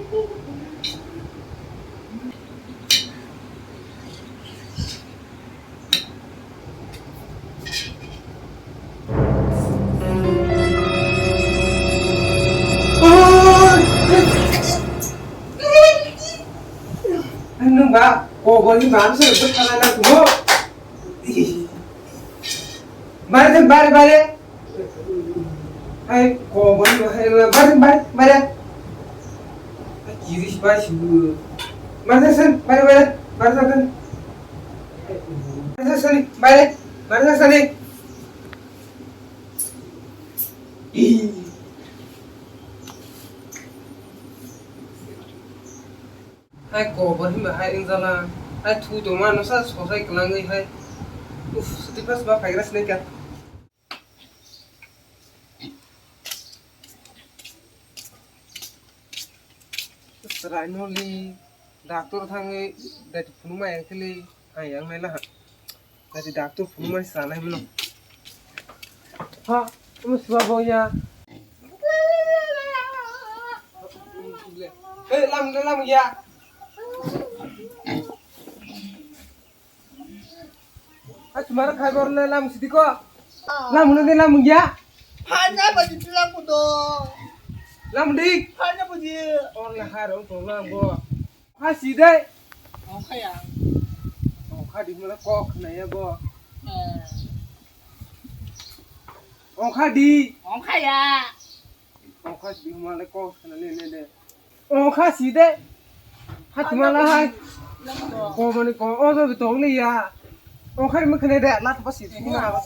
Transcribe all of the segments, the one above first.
Anh ba, cô có những bán sự bất khả năng của bạn thân ba đây ai cô có những ba đây chỉ đi ba chỉ bạn thân sân ba đây bạn thân sân đi ba đây bạn thân sân đi hai cô có những hai anh ra là hai thu tụi nó sao sổ say cái người hai setiap sebab phải cái này serai noli doctor thange dari funuma yakili yang nela dari doctor funuma sana belum ha kamu sebab ya lam ya तुम्हारा खबर ले lam sidi ko lam ne lam ya hanya baju tulang kudo lam dik hanya baju on la harong to lam go ha sidi oh kayak oh kha di mala ko khna ya go oh kha di oh kayak di mala ko khna le de oh kha sidi ha tumala ha ko mane ko o do bitong le ya ông khai mới khai đẹp lát bác sĩ thì nào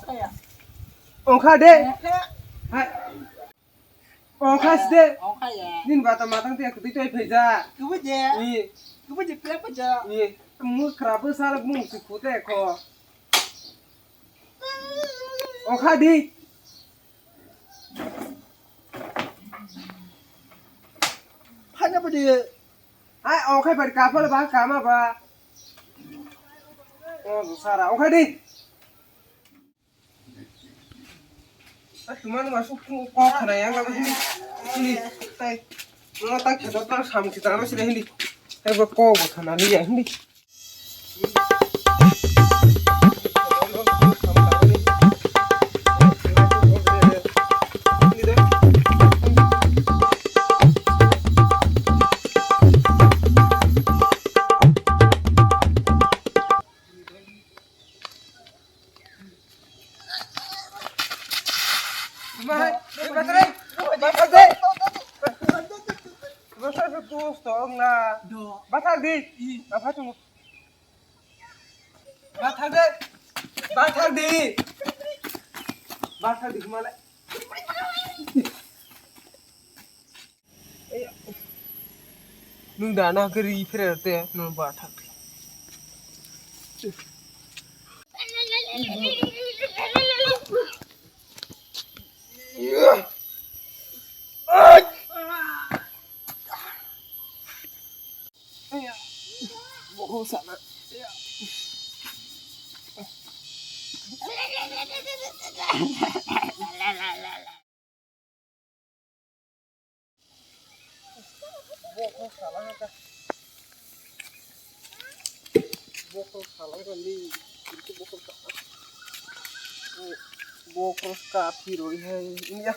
ông khai đấy ông khai đấy nhìn vào tầm mắt thằng tiệt cái tôi phải ra cứ bây giờ plek bây giờ mua crab bữa sau là mua sự cố tệ co ông khai đi hanya baju ông khai phải cà phê là bán cà mà bà Sarah, ông khai đi. Cuma masuk kok kena yang kalau ini tay, mau tak kita tak sama kita masih dah ini. Saya buat kok buat kena ni ya ini. Batal di, apa tu? Batal di kemana? Nung dana keri ferete, nung batal. Bohong sana. Bohong salah apa? Bohong salah kan ni, itu bohong salah. Bohong kafir ini ya.